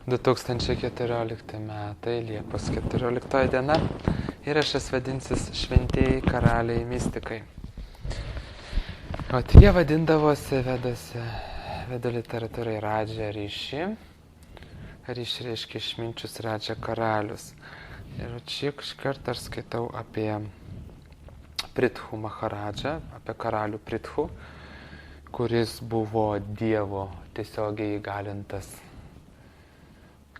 2014 metai, Liepos 14 diena. Įrašas vadinsis Šventieji karaliai mistikai. O jie vadindavosi vedų literatūrai Radža Riši. Riši reiškia išminčius, Radža karalius. Ir čia iškart aš skaitau apie Prithu Maharadžą, apie karalių Prithu, kuris buvo Dievo tiesiogiai įgalintas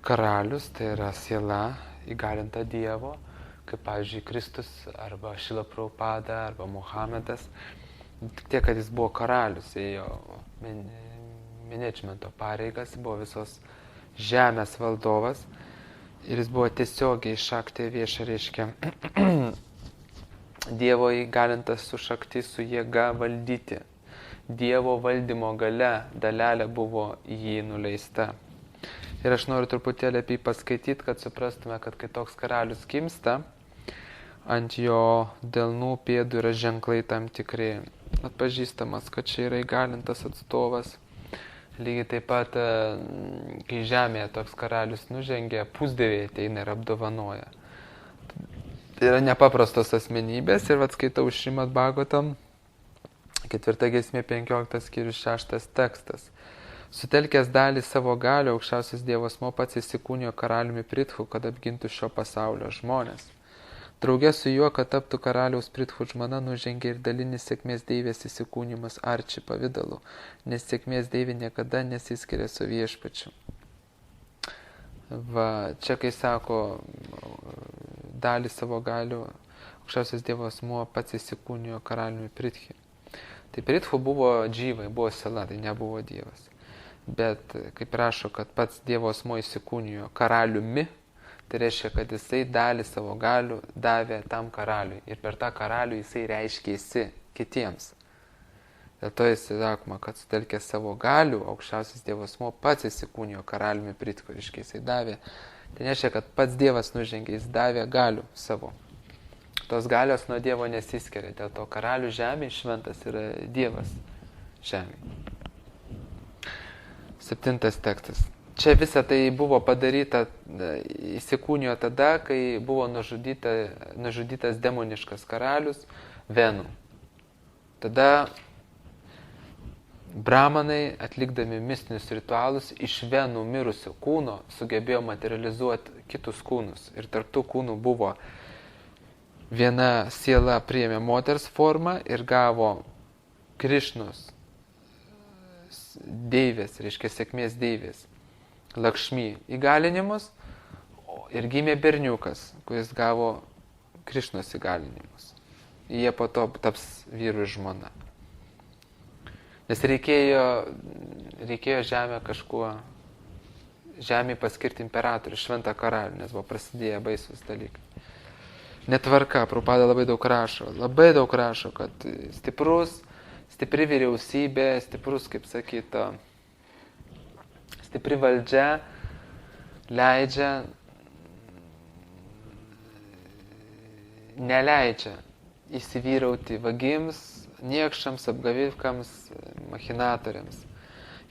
karalius, tai yra siela įgalinta Dievo, kaip pavyzdžiui Kristus arba Šrila Prabhupada arba Muhamedas. Tik tiek, kad jis buvo karalius, ėjo menedžmento pareigas, buvo visos žemės valdovas ir jis buvo tiesiogiai šakti viešą, reiškia Dievo įgalintas su šakti, su jėga valdyti. Dievo valdymo gale dalelė buvo į jį nuleista. Ir aš noriu truputėlį apie jį paskaityti, kad suprastume, kad kai toks karalius gimsta, ant jo delnų pėdų yra ženklai tam tikri. Atpažįstamas, kad čia yra įgalintas atstovas. Lygiai taip pat, kai žemėje toks karalius nužengia, pusdieviai ateina ir apdovanoja. Tai yra nepaprastos asmenybės ir skaitau Šrimad Bhagavatam, 4 giesmė 15 skyrius 6 tekstas. Sutelkęs dalį savo galio, aukščiausias Dievo asmuo pats įsikūnijo karaliumi Prithu, kad apgintų šio pasaulio žmonės. Drauge su juo, kad taptų karaliaus Prithu žmona, nužengė ir dalinis sėkmės deivės įsikūnimas Arči pavidalu, nes sėkmės deivė niekada nesiskiria su viešpačiu. Čia kai sako dalį savo galių, aukščiausias Dievo asmuo pats įsikūnijo karaliumi Prithu. Tai Prithu buvo džyvai, buvo sela, tai nebuvo Dievas. Bet kaip rašo, kad pats Dievo asmuo įsikūnijo karaliumi, tai reiškia, kad jisai dalį savo galių davė tam karaliui. Ir per tą karalių jisai reiškėsi kitiems. Dėl to jis sakoma, kad sutelkė savo galių, aukščiausias Dievo asmuo pats įsikūnijo karaliumi Prithu, reiškia jisai davė. Tai reiškia, kad pats Dievas nužengė, jis davė galių savo. Tos galios nuo Dievo nesiskiria, dėl to karalių žemė šventas yra Dievas žemė. 7 tekstas. Čia visa tai buvo padaryta, įsikūnijo tada, kai buvo nužudytas demoniškas karalius Venu. Tada brahmanai, atlikdami mistinius ritualus, iš Venų mirusio kūno sugebėjo materializuoti kitus kūnus. Ir tarp tų kūnų buvo viena siela priėmė moters formą ir gavo Krišnos deivės, reiškia sėkmės deivės, Lakšmi įgalinimus ir gimė berniukas, kuris gavo Krišnos įgalinimus. Jie po to taps vyrų ir žmona. Nes reikėjo žemė paskirti imperatorių, šventą karalių, nes buvo prasidėję baisus dalykai. Netvarka, Prabhupada labai daug rašo, kad stipri vyriausybė, stiprus, kaip sakyta, stipri valdžia neleidžia įsivyrauti vagims, niekšams, apgavikams, machinatoriams.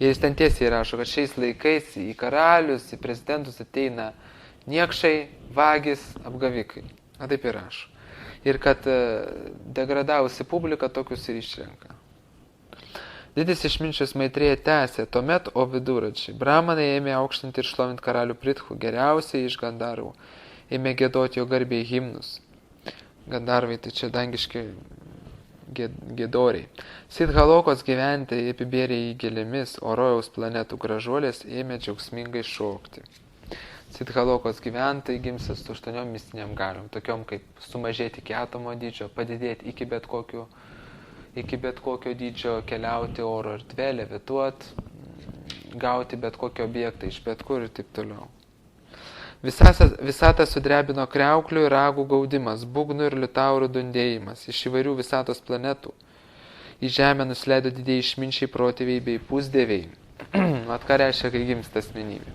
Ir jis ten tiesiai rašo, kad šiais laikais į karalius, į prezidentus ateina niekšai, vagis, apgavikai. Taip ir rašo. Ir kad degradavusi publika tokius ir išrenka. Didis išminčius Maitrėja tęsė, tuomet, o viduramžiai, brahmanai ėmė aukštinti ir šlovinti karalių Prithu, geriausiai iš Gandarvų, ėmė giedoti jo garbei himnus. Gandarvai tai čia dangiški giedoriai. Sidhalokos gyventojai apibėrė į gėlėmis, o rojaus planetų gražuolės ėmė džiaugsmingai šokti. Sidhalokos gyventojai gimsis su 8 mistiniam galiom, tokiom kaip sumažėti iki atomo dydžio, padidėti iki bet kokio dydžio, keliauti oro erdvę, levituoti, gauti bet kokį objektą iš bet kur ir taip toliau. Visatą sudrebino kriauklių ir ragų gaudimas, būgnų ir liutaurų dundėjimas iš įvairių visatos planetų. Į žemę nusileido didieji išminčiai, protėviai bei pusdieviai. Ką reiškia, kai gimsta asmenybė?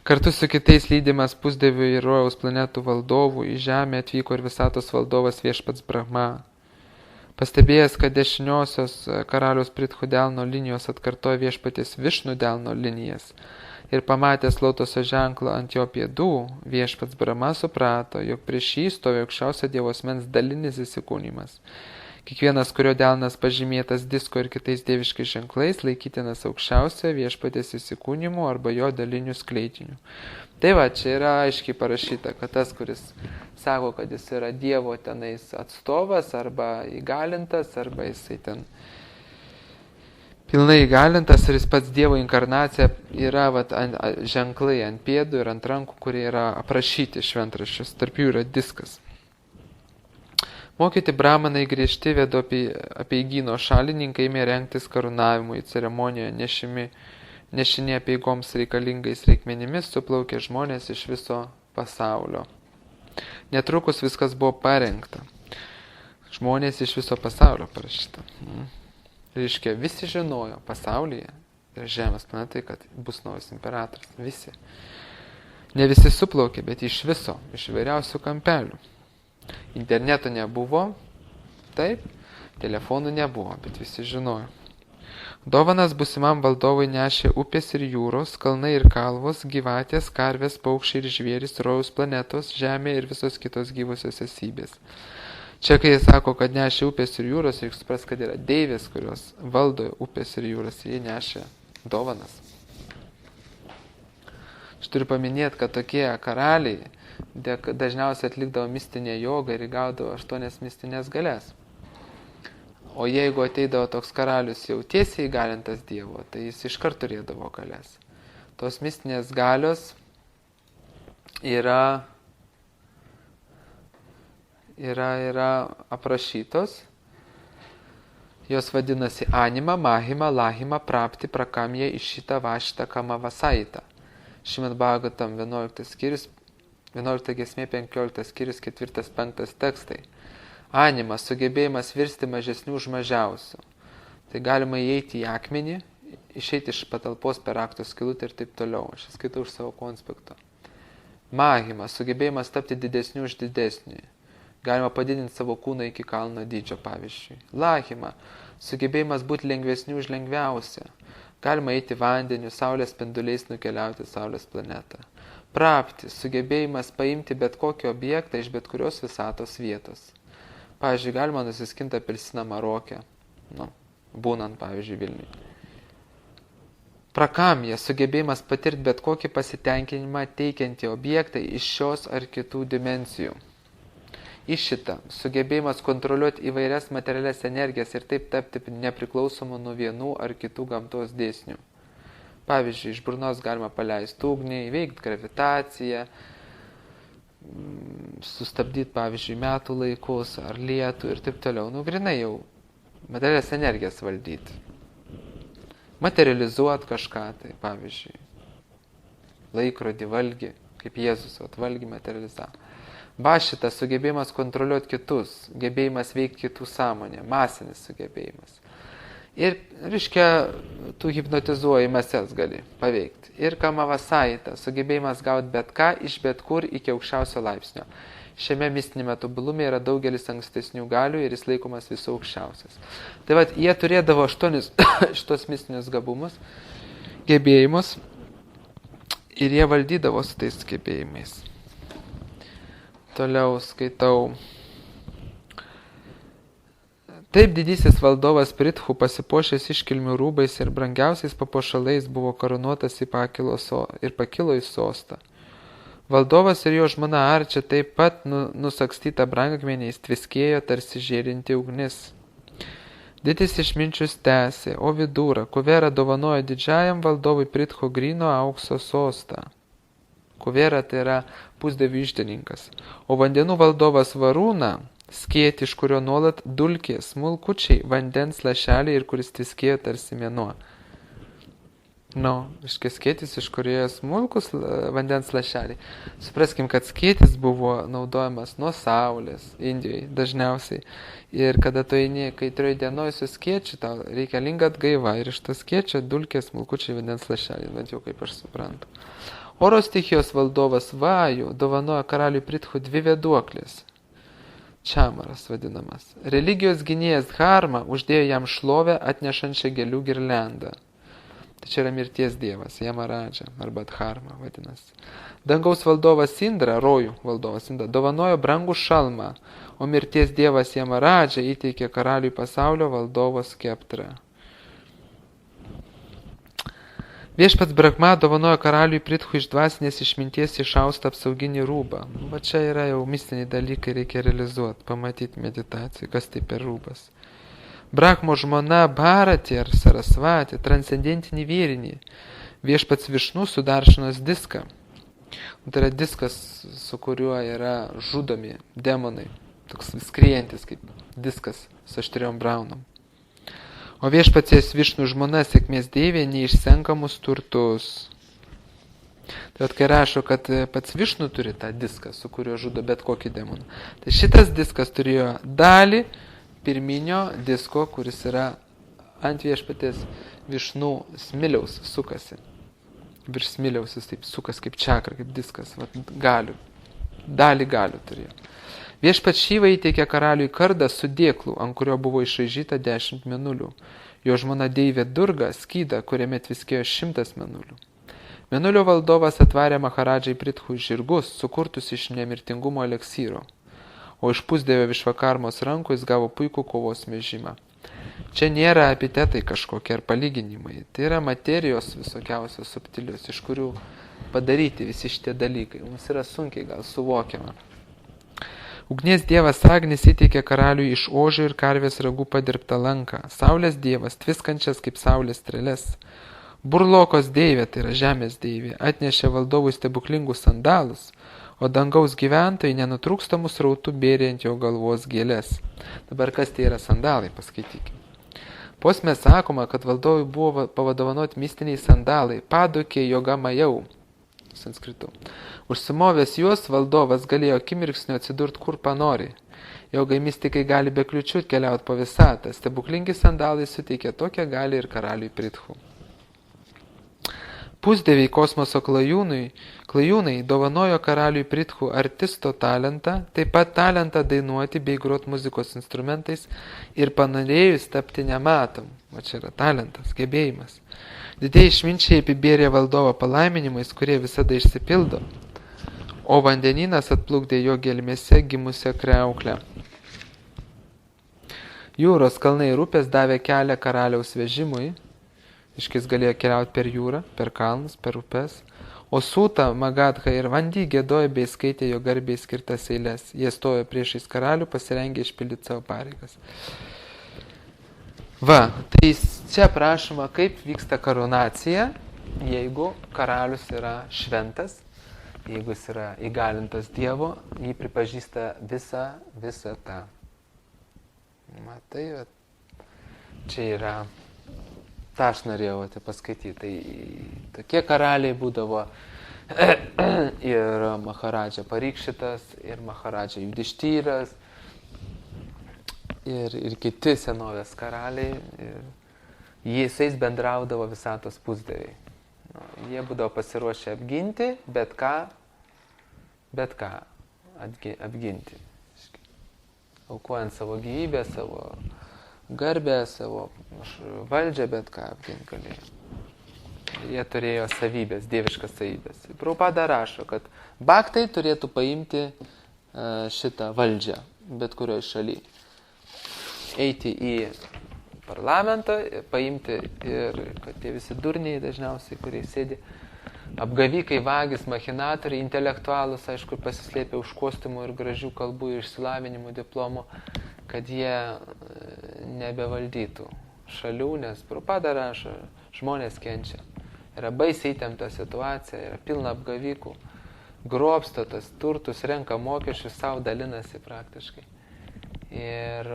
Kartu su kitais lydimas pusdievių ir rojaus planetų valdovų į žemę atvyko ir visatos valdovas viešpats Brahma. Pastebėjęs, kad dešiniosios karaliaus Prithu delno linijos atkartoja viešpaties Višnu delno linijas ir pamatęs lotoso ženklą ant jo pėdų, viešpats Brahma suprato, jog prieš jį stovi aukščiausio Dievo asmens dalinis įsikūnymas. Kiekvienas, kurio delnas pažymėtas disko ir kitais dieviškais ženklais, laikytinas aukščiausio viešpatės įsikūnymu arba jo daliniu skleidiniu. Tai va, čia yra aiškiai parašyta, kad tas, kuris sako, kad jis yra Dievo tenais atstovas arba įgalintas, arba jisai ten pilnai įgalintas ir jis pats Dievo inkarnacija yra ženklai ant pėdų ir ant rankų, kurie yra aprašyti šventraščius, tarp jų yra diskas. Mokyti bramanai griežti vedo apeigyno šalininkai ėmė rengtis karūnavimui, ceremonijoje nešini apeigoms reikalingais reikmenimis suplaukė žmonės iš viso pasaulio. Netrukus viskas buvo parengta. Žmonės iš viso pasaulio parašyta. Reiškia, visi žinojo pasaulyje ir Žemės planetai, kad bus naujas imperatorius. Visi. Ne visi suplaukė, bet iš viso, iš įvairiausių kampelių. Interneto nebuvo, taip, telefonų nebuvo, bet visi žinojo. Dovanas būsimam valdovui nešė upės ir jūros, kalnai ir kalvos, gyvatės, karvės, paukščiai ir žvėrys, rojaus planetos, žemė ir visos kitos gyvosios esybės. Čia, kai jis sako, kad nešė upės ir jūros, reikia supras, kad yra deivės, kurios valdo upės ir jūros, jie nešė dovanas. Aš turiu paminėti, kad tokie karaliai dažniausiai atlikdavo mistinę jogą ir įgaudavo 8 mistinės galės. O jeigu ateidavo toks karalius jau tiesiai įgalintas Dievo, tai jis iškart turėdavo galės. Tos mistinės galios yra aprašytos. Jos vadinasi Anima, Mahima, Lahima, Prapti, Prakamje, Išita, Vašita, Kama, Vasaita. Šimad Bhagavatam 11 skyrius, 11 giesmė, 15 skyrius, 4-5 tekstai. Anima, sugebėjimas virsti mažesnių už mažiausių. Tai galima įeiti į akmenį, išeiti iš patalpos per rakto skylutę ir taip toliau. Aš skaitau už savo konspekto. Mahima, sugebėjimas tapti didesnių už didesnį. Galima padidinti savo kūną iki kalno dydžio, pavyzdžiui. Lahima, sugebėjimas būti lengvesnių už lengviausią. Galima eiti vandeniu, saulės spinduliais nukeliauti saulės planetą. Prapti, sugebėjimas paimti bet kokį objektą iš bet kurios visatos vietos. Pavyzdžiui, galima nusiskinti apelsiną Maroke, būnant, pavyzdžiui, Vilniuje. Prakamje, sugebėjimas patirti bet kokį pasitenkinimą teikiantį objektą iš šios ar kitų dimensijų. Išita, sugebėjimas kontroliuoti įvairias materialias energijas ir taip tapti nepriklausomu nuo vienų ar kitų gamtos dėsnių. Pavyzdžiui, iš burnos galima paleisti ugnį, įveikti gravitaciją, sustabdyti, pavyzdžiui, metų laikus ar lietų ir taip toliau. Grinai jau materialias energijas valdyti. Materializuoti kažką, tai pavyzdžiui, laikrodį, valgį, kaip Jėzus valgį materializavo. Vašita, sugebėjimas kontroliuoti kitus, gebėjimas veikti kitų sąmonę, masinis sugebėjimas. Ir, reiškia, tu hipnotizuoji mases gali paveikti. Ir Kama Vasaita, sugebėjimas gauti bet ką iš bet kur iki aukščiausio laipsnio. Šiame mistinėme tobulume yra daugelis ankstesnių galių ir jis laikomas visų aukščiausias. Tai vat, jie turėdavo 8 šitos mistinius gabumus, gebėjimus ir jie valdydavo su tais gebėjimais. Toliau skaitau. Taip didysis valdovas Prithu pasipuošęs iškilmių rūbais ir brangiausiais papuošalais buvo karūnuotas ir pakilo į sostą. Valdovas ir jo žmona Arčia taip pat nusakstyta brangakmeniais tviskėjo tarsi žėrinti ugnis. Didis išminčius tęsė, o Vidūra, Kuvera dovanojo didžiajam valdovui Prithu gryno aukso sostą. Kuvera tai yra pusdievių iždininkas, o vandenų valdovas Varūna skėti, iš kurio nuolat dulkė smulkučiai vandens lašeliai ir kuris tviskėjo tarsi mėnuo. Skėtis, iš kurio smulkus vandens lašeliai. Supraskim, kad skėtis buvo naudojamas nuo saulės, Indijoje dažniausiai. Ir kada tu eini, kai turėjai dienoj su skėčiu, tau reikalinga atgaiva ir iš to skėčio dulkė smulkučiai vandens lašeliai, bent jau kaip aš suprantu. Oro stichijos valdovas Vajų dovanojo karaliui Prithu 2 vėduoklės. Čamaras vadinamas. Religijos gynėjas Dharma uždėjo jam šlovę atnešančią gėlių girliandą. Tai čia yra mirties dievas, Yamaradža arba Dharma vadinasi. Dangaus valdovas Indra, rojų valdovas Indra, dovanojo brangų šalmą, o mirties dievas Yamaradža įteikė karaliui pasaulio valdovo skeptrą. Viešpats Brahma dovanojo karaliui Prithu iš dvasinės išminties išaustą apsauginį rūbą. Va čia yra jau mistiniai dalykai, reikia realizuoti, pamatyti meditacijai, kas tai per rūbas. Brahmo žmona Bharati ar Sarasvati, transcendentinį vėrinį. Viešpats Višnu sudaršinos diską. Tai yra diskas, su kuriuo yra žudomi demonai. Toks skriejantis kaip diskas su aštriom braunom. O viešpaties Višnu žmona sėkmės deivė neišsenkamus turtus. Tai kai rašo, kad pats Višnu turi tą diską, su kuriuo žudo bet kokį demoną. Tai šitas diskas turėjo dalį pirminio disko, kuris yra ant viešpaties Višnu smiliaus sukasi. Virš smiliaus jis taip sukas kaip čakra, kaip diskas, galių. Dalį galių turėjo. Viešpats Šyva įteikė karaliui kardą su dėklu, ant kurio buvo išraižyta 10 mėnulių. Jo žmona deivė Durga skydą, kuriame tviskėjo 100 mėnulių. Mėnulio valdovas atvarė Maharadžai Prithu žirgus, sukurtus iš nemirtingumo eleksyro. O iš pusdėvio Višvakarmos rankų jis gavo puikų kovos mėžimą. Čia nėra epitetai kažkokie ar palyginimai. Tai yra materijos visokiausios subtilios, iš kurių padaryti visi šitie dalykai. Mums yra sunkiai gal suvokiama. Ugnies dievas Agnis įteikė karaliui iš ožio ir karvės ragų padirbtą lanką. Saulės dievas, tviskančias kaip saulės strėles. Burlokos deivė, tai yra žemės deivė, atnešė valdovui stebuklingų sandalus, o dangaus gyventojai nenutrūkstamus rautų bėrė ant jo galvos gėlės. Dabar kas tai yra sandalai, paskaitykime. Posme sakoma, kad valdovui buvo pavadovanoti mistiniai sandalai, padukė jogamajau, sanskritu. Užsimovęs juos valdovas galėjo akimirksniu atsidurti kur panori. Jogai mistikai gali be kliučių keliauti po visatą. Stebuklingi sandalai suteikė tokią galią ir karaliui Prithu. Pusdieviai kosmoso klajūnai dovanojo karaliui Prithu artisto talentą, taip pat talentą dainuoti bei groti muzikos instrumentais ir panorėjus tapti nematom. O čia yra talentas, gebėjimas. Didieji išminčiai apibėrė valdovo palaiminimais, kurie visada išsipildo, o vandenynas atplukdė jo gelmėse gimusią kriauklę. Jūros kalnai ir upės davė kelią karaliaus vežimui, iškis galėjo keliauti per jūrą, per kalnus, per upes, o Sūta, Magadha ir Vandy gėdojo bei skaitė jo garbiai skirtas eiles. Jie stojo priešais karalių, pasirengė išpildyti savo pareigas. Va, tai čia prašoma, kaip vyksta karūnacija, jeigu karalius yra šventas, jeigu jis yra įgalintas Dievo, jį pripažįsta visą tą. Matai, čia yra, tą aš norėjau paskaityti. Tai tokie karaliai būdavo ir Maharadža Parikšitas, ir Maharadža Judištyras, ir kiti senovės karaliai. Jais bendraudavo visatos pusdieviai. Jie būdavo pasiruošę apginti, bet ką apginti. Aukojant savo gyvybę, savo garbę, savo valdžią, bet ką apginti galėjo. Jie turėjo savybės, dieviškas savybės. Prabhupada rašo, kad bhaktai turėtų paimti šitą valdžią, bet kurioje šalyje. Eiti į parlamentą, paimti ir kad tie visi durniai dažniausiai, kurie sėdi, apgavikai, vagys, machinatoriai, intelektualus, aišku, pasislėpė už kostiumų ir gražių kalbų ir išsilavinimų diplomų, kad jie nebevaldytų šalių, nes Prabhupada rašo, žmonės kenčia. Yra baisiai įtempta situacija, yra pilna apgavikų, grobsto tas turtus, renka mokesčius, savo dalinasi praktiškai. Ir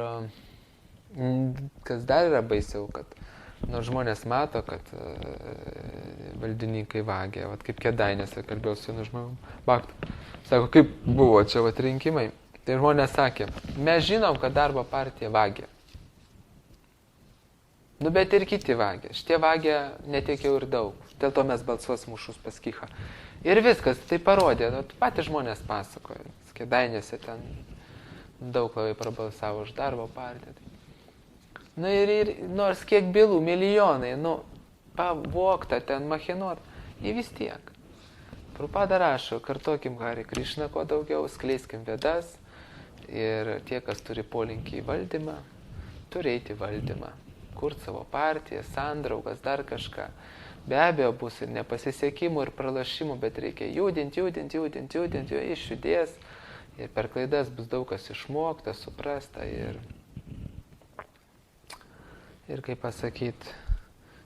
kas dar yra baisiau, kad žmonės mato, kad valdininkai vagia, kaip Kėdainiuose kalbėjau su vienu žmogum, Bhaktu. Sako, kaip buvo čia rinkimai. Tai žmonės sakė, mes žinom, kad darbo partija vagia. Bet ir kiti vagia. Šitie vagia netiek jau ir daug. Dėl to mes balsuosim už Uspaskichą. Ir viskas, tai parodė. Patys žmonės pasakoja. Kėdainiuose ten daug labai prabalsavo už darbo partiją. Nu ir nors kiek bylų, milijonai, pavogta ten, machinuota, jie vis tiek. Prabhupada rašo, kartokim Hare Krishna kuo daugiau, skleiskim Vedas ir tie, kas turi polinkį į valdymą, turi eiti į valdymą, kurti savo partiją, sandraugas, dar kažką. Be abejo bus ir nepasisekimų, ir pralašimų, bet reikia judinti, išjudės ir per klaidas bus daug kas išmokta, suprasta ir kaip pasakyti,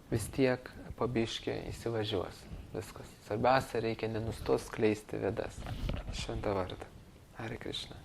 vis tiek pabiškė įsivažiuos. Viskas. Svarbiausia, reikia nenustos skleisti Vedas. Šventą vardą. Hare Krishna.